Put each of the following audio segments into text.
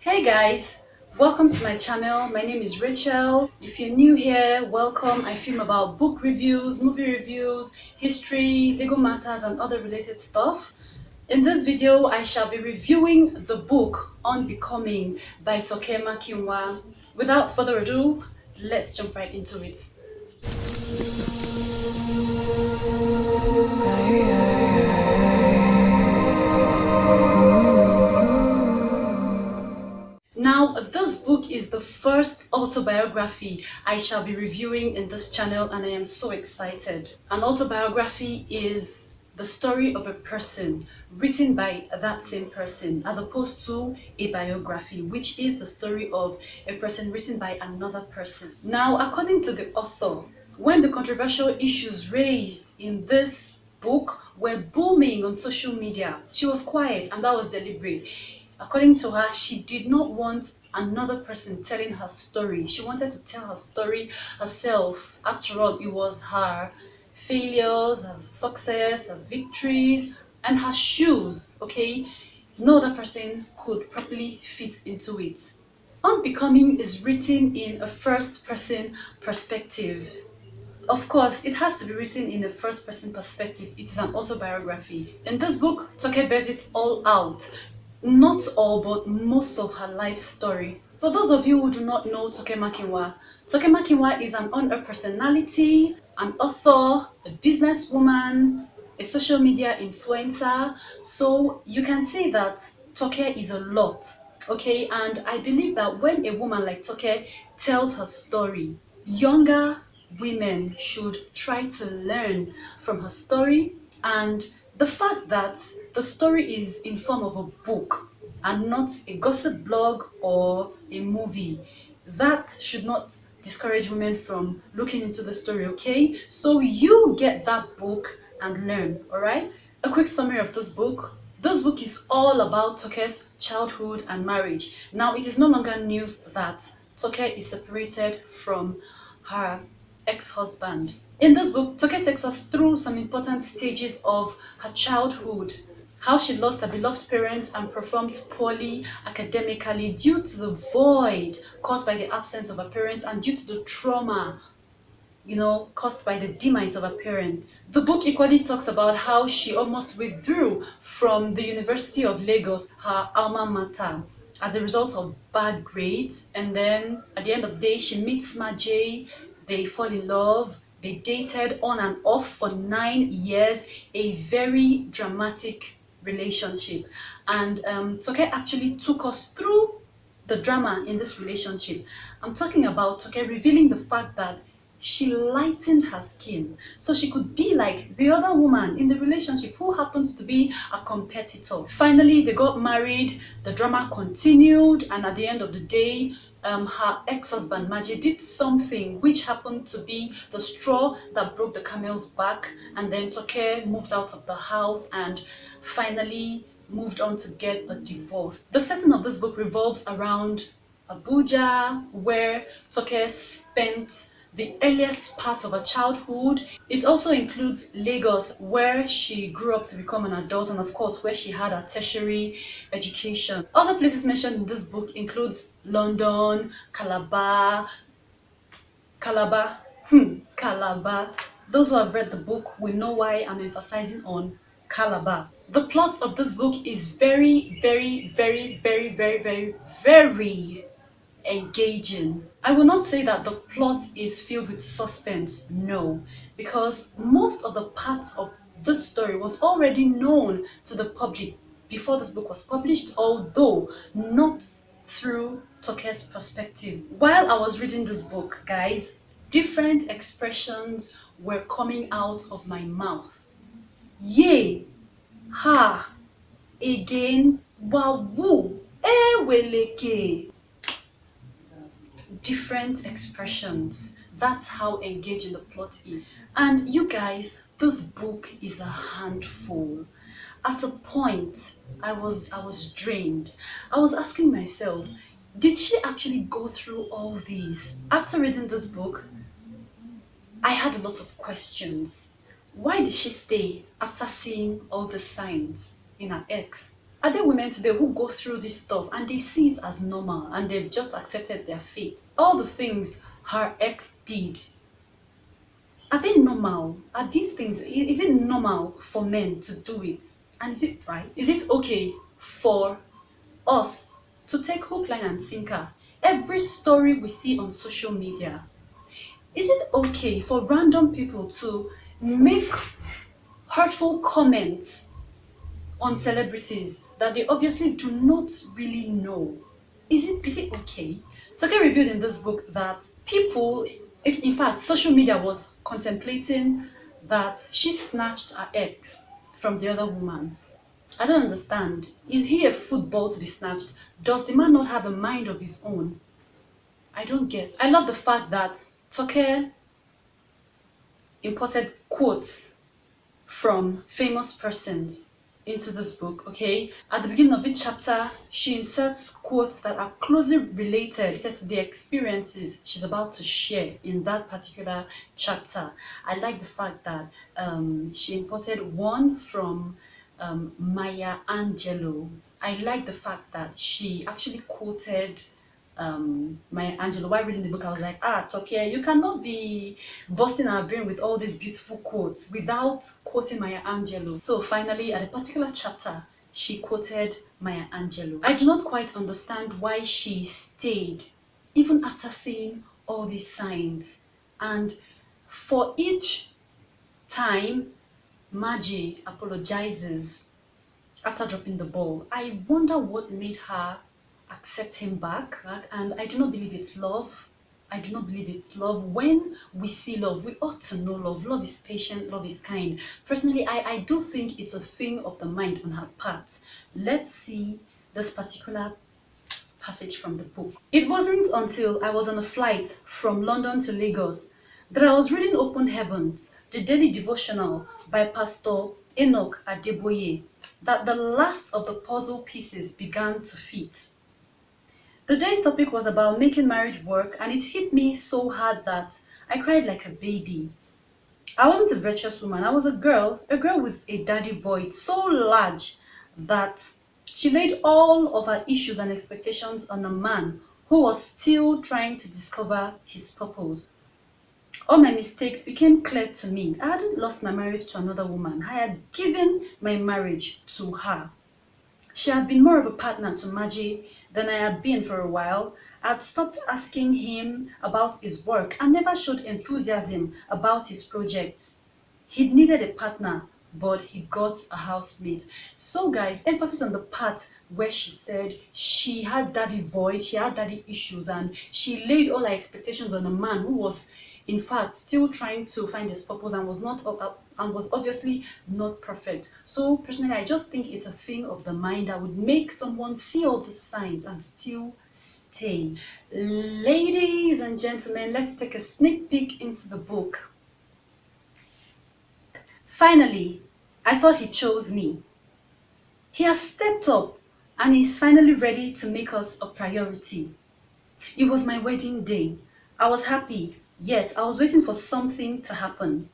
Hey guys, welcome to my channel. My name is Rachel. If you're new here, welcome. I film about book reviews, movie reviews, history, legal matters and other related stuff. In this video, I shall be reviewing the book Unbecoming by TOKE MAKINWA. Without further ado, let's jump right into it. Now, this book is the first autobiography I shall be reviewing in this channel and I am so excited. An autobiography is the story of a person written by that same person as opposed to a biography, which is the story of a person written by another person. Now, according to the author, when the controversial issues raised in this book were booming on social media, she was quiet, and that was deliberate. According to her, she did not want another person telling her story. She wanted to tell her story herself. After all, it was her failures, her success, her victories, and her shoes, okay? No other person could properly fit into it. Unbecoming is written in a first-person perspective. Of course, it has to be written in a first-person perspective. It is an autobiography. In this book, Toke bears it all out. Not all, but most of her life story. For those of you who do not know Toke Makinwa is an on-air personality, an author, a businesswoman, a social media influencer. So you can see that Toke is a lot, okay? And I believe that when a woman like Toke tells her story, younger women should try to learn from her story, and the fact that the story is in form of a book and not a gossip blog or a movie, that should not discourage women from looking into the story, okay? So you get that book and learn, all right? A quick summary of this book. This book is all about Toke's childhood and marriage. Now, it is no longer new that Toke is separated from her ex-husband. In this book, Toke takes us through some important stages of her childhood, how she lost her beloved parents and performed poorly academically due to the void caused by the absence of her parents and due to the trauma caused by the demise of her parents. The book equally talks about how she almost withdrew from the University of Lagos, her alma mater, as a result of bad grades. And then at the end of the day, she meets Maje, they fall in love, they dated on and off for 9 years, a very dramatic relationship. And Toke actually took us through the drama in this relationship. I'm talking about Toke revealing the fact that she lightened her skin so she could be like the other woman in the relationship who happens to be a competitor. Finally, they got married, the drama continued, and at the end of the day, her ex-husband Maji did something which happened to be the straw that broke the camel's back, and then Toke moved out of the house and finally moved on to get a divorce. The setting of this book revolves around Abuja, where Toke spent the earliest part of her childhood. It also includes Lagos, where she grew up to become an adult, and of course where she had a tertiary education. Other places mentioned in this book includes London, Calabar, Calabar. Those who have read the book will know why I'm emphasizing on Calabar. The plot of this book is very, very, very, very, very, very, very engaging. I will not say that the plot is filled with suspense, no, because most of the parts of this story was already known to the public before this book was published, although not through Toke's perspective. While I was reading this book, guys, different expressions were coming out of my mouth. Yay, ha, again, wawoo, eweleke. Different expressions. That's how engaging the plot is. And you guys, this book is a handful. At a point, I was drained. I was asking myself, did she actually go through all these? After reading this book, I had a lot of questions. Why did she stay after seeing all the signs in her ex? Are there women today who go through this stuff and they see it as normal and they've just accepted their fate? All the things her ex did, are they normal? Are these things, is it normal for men to do it? And is it right? Is it okay for us to take hook, line, and sinker every story we see on social media? Is it okay for random people to make hurtful comments on celebrities that they obviously do not really know? Is it okay? Toke revealed in this book that people, in fact, social media was contemplating that she snatched her ex from the other woman. I don't understand. Is he a football to be snatched? Does the man not have a mind of his own? I don't get. I love the fact that Toke imported quotes from famous persons into this book, okay? At the beginning of each chapter, she inserts quotes that are closely related to the experiences she's about to share in that particular chapter. I like the fact that she imported one from Maya Angelou. I like the fact that she actually quoted Maya Angelou. While reading the book, I was like, Toke, you cannot be busting our brain with all these beautiful quotes without quoting Maya Angelou. So finally, at a particular chapter, she quoted Maya Angelou. I do not quite understand why she stayed, even after seeing all these signs. And for each time Margie apologizes after dropping the ball, I wonder what made her accept him back. And I do not believe it's love. I do not believe it's love. When we see love, we ought to know love. Love is patient, love is kind. Personally, I do think it's a thing of the mind on her part. Let's see this particular passage from the book. It wasn't until I was on a flight from London to Lagos that I was reading Open Heavens, the daily devotional by Pastor Enoch Adeboye, that the last of the puzzle pieces began to fit. The day's topic was about making marriage work, and it hit me so hard that I cried like a baby. I wasn't a virtuous woman. I was a girl with a daddy void so large that she laid all of her issues and expectations on a man who was still trying to discover his purpose. All my mistakes became clear to me. I hadn't lost my marriage to another woman. I had given my marriage to her. She had been more of a partner to Margie than I had been for a while. I had stopped asking him about his work and never showed enthusiasm about his projects. He needed a partner, but he got a housemate. So guys, emphasis on the part where she said she had daddy void, she had daddy issues, and she laid all her expectations on a man who was in fact still trying to find his purpose and was not and was obviously not perfect. So personally, I just think it's a thing of the mind that would make someone see all the signs and still stay. Ladies and gentlemen, let's take a sneak peek into the book. Finally, I thought he chose me. He has stepped up and is finally ready to make us a priority. It was my wedding day. I was happy, yet I was waiting for something to happen.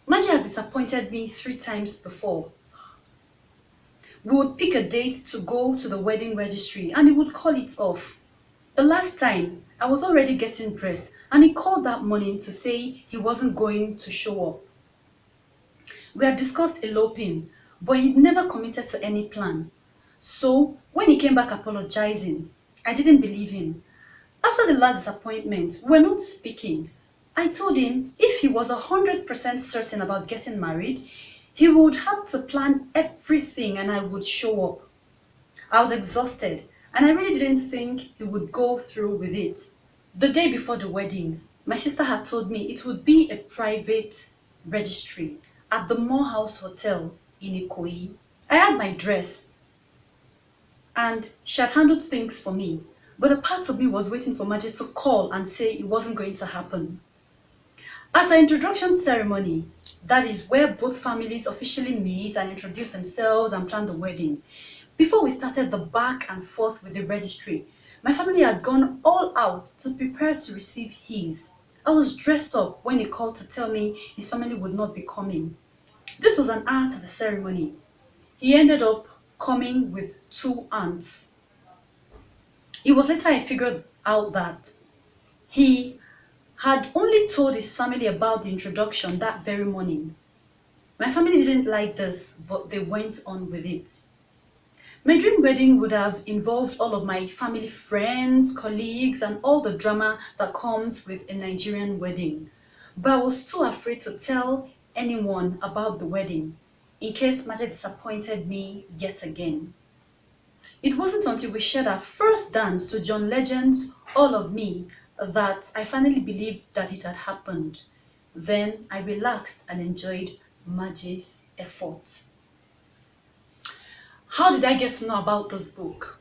Margie had disappointed me 3 times before. We would pick a date to go to the wedding registry and he would call it off. The last time, I was already getting dressed and he called that morning to say he wasn't going to show up. We had discussed eloping, but he'd never committed to any plan. So, when he came back apologizing, I didn't believe him. After the last disappointment, we were not speaking. I told him if he was 100% certain about getting married, he would have to plan everything and I would show up. I was exhausted and I really didn't think he would go through with it. The day before the wedding, my sister had told me it would be a private registry at the Morehouse Hotel in Ikoyi. I had my dress and she had handled things for me, but a part of me was waiting for Margie to call and say it wasn't going to happen. At our introduction ceremony, that is where both families officially meet and introduce themselves and plan the wedding. Before we started the back and forth with the registry, my family had gone all out to prepare to receive his. I was dressed up when he called to tell me his family would not be coming. This was an hour to the ceremony. He ended up coming with two aunts. It was later I figured out that he had only told his family about the introduction that very morning. My family didn't like this, but they went on with it. My dream wedding would have involved all of my family friends, colleagues, and all the drama that comes with a Nigerian wedding. But I was too afraid to tell anyone about the wedding in case Maja disappointed me yet again. It wasn't until we shared our first dance to John Legend's All of Me that I finally believed that it had happened. Then I relaxed and enjoyed Maje's effort. How did I get to know about this book?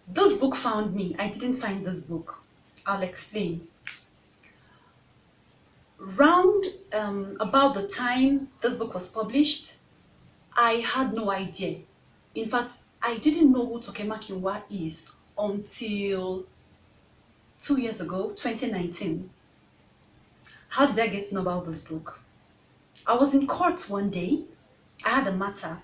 This book found me. I didn't find this book. I'll explain. Round about the time this book was published, I had no idea. In fact, I didn't know who Toke Makinwa is until 2 years ago, 2019. How did I get to know about this book? I was in court one day. I had a matter.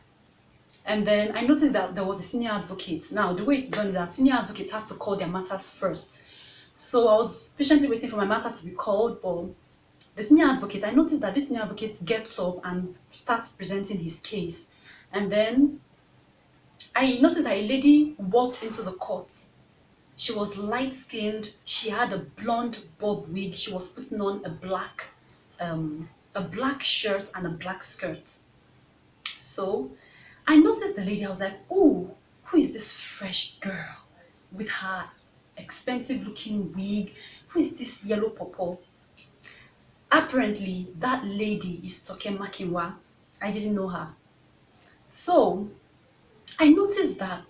And then I noticed that there was a senior advocate. Now, the way it's done is that senior advocates have to call their matters first. So I was patiently waiting for my matter to be called, but the senior advocate, I noticed that this senior advocate gets up and starts presenting his case. And then I noticed that a lady walked into the court. She was light-skinned. She had a blonde bob wig. She was putting on a black shirt and a black skirt. So I noticed the lady. I was like, oh, who is this fresh girl with her expensive-looking wig? Who is this yellow purple? Apparently, that lady is Toke Makinwa. I didn't know her. So I noticed that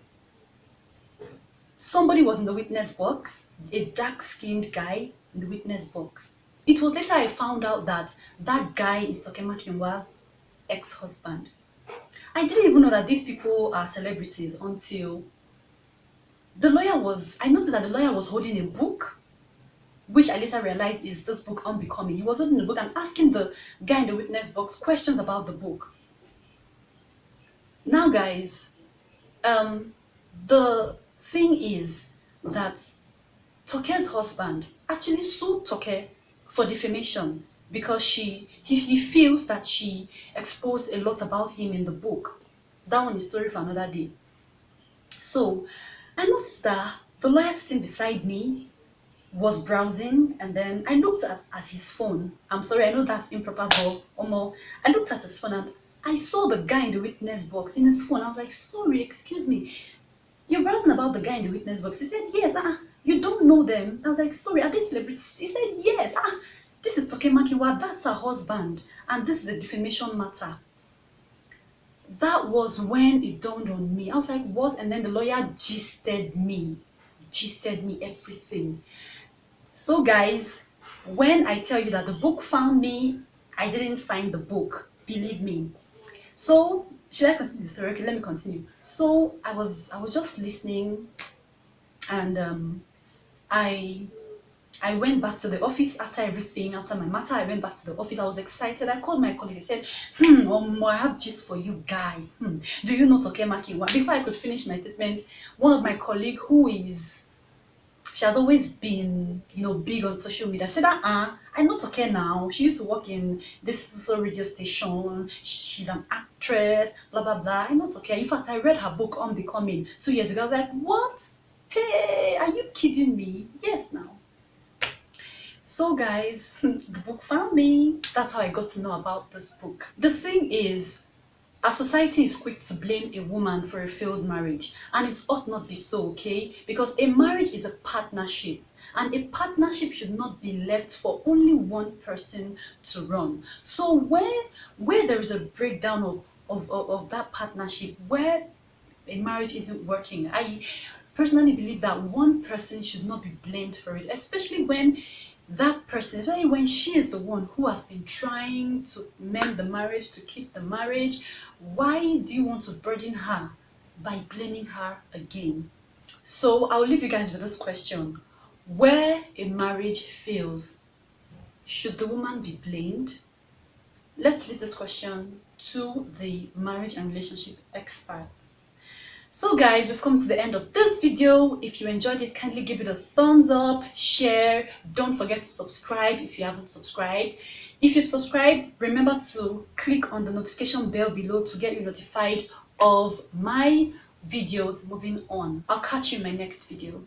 somebody was in the witness box, a dark-skinned guy in the witness box. It was later I found out that that guy is Toke Makinwa's ex-husband. I didn't even know that these people are celebrities until I noticed that the lawyer was holding a book, which I later realized is this book, Unbecoming. He was holding the book and asking the guy in the witness box questions about the book. Now, guys, the thing is that Toke's husband actually sued Toke for defamation because he feels that she exposed a lot about him in the book. That one is story for another day. So I noticed that the lawyer sitting beside me was browsing, and then I looked at his phone. I'm sorry, I know that's improper, but I looked at his phone and I saw the guy in the witness box in his phone. I was like, sorry, excuse me, you're browsing about the guy in the witness box? He said, yes. You don't know them? I was like, sorry, are they celebrities? He said, yes. This is Toke Makinwa, that's her husband, and this is a defamation matter. That was when it dawned on me. I was like, what? And then the lawyer gisted me everything. So guys, when I tell you that the book found me, I didn't find the book, believe me. So should I continue the story? Okay, let me continue. So I was just listening, and I went back to the office after everything, after my matter. I went back to the office. I was excited. I called my colleague. I said, I have gist for you guys. Do you know Toke Makinwa? Before I could finish my statement, one of my colleagues she has always been, big on social media. She said, I know Toke now. She used to work in this social radio station. She's an actress, blah, blah, blah. I know Toke. In fact, I read her book, Unbecoming, 2 years ago. I was like, what? Hey, are you kidding me? Yes, now. So guys, the book found me. That's how I got to know about this book. The thing is, our society is quick to blame a woman for a failed marriage, and it ought not be so, okay? Because a marriage is a partnership, and a partnership should not be left for only one person to run. So where there is a breakdown of that partnership, where a marriage isn't working, I personally believe that one person should not be blamed for it, especially when that person, especially when she is the one who has been trying to mend the marriage, to keep the marriage. Why do you want to burden her by blaming her again? So I'll leave you guys with this question. Where a marriage fails, should the woman be blamed? Let's leave this question to the marriage and relationship experts. So guys, we've come to the end of this video. If you enjoyed it, kindly give it a thumbs up, share. Don't forget to subscribe if you haven't subscribed. If you've subscribed, remember to click on the notification bell below to get you notified of my videos moving on. I'll catch you in my next video.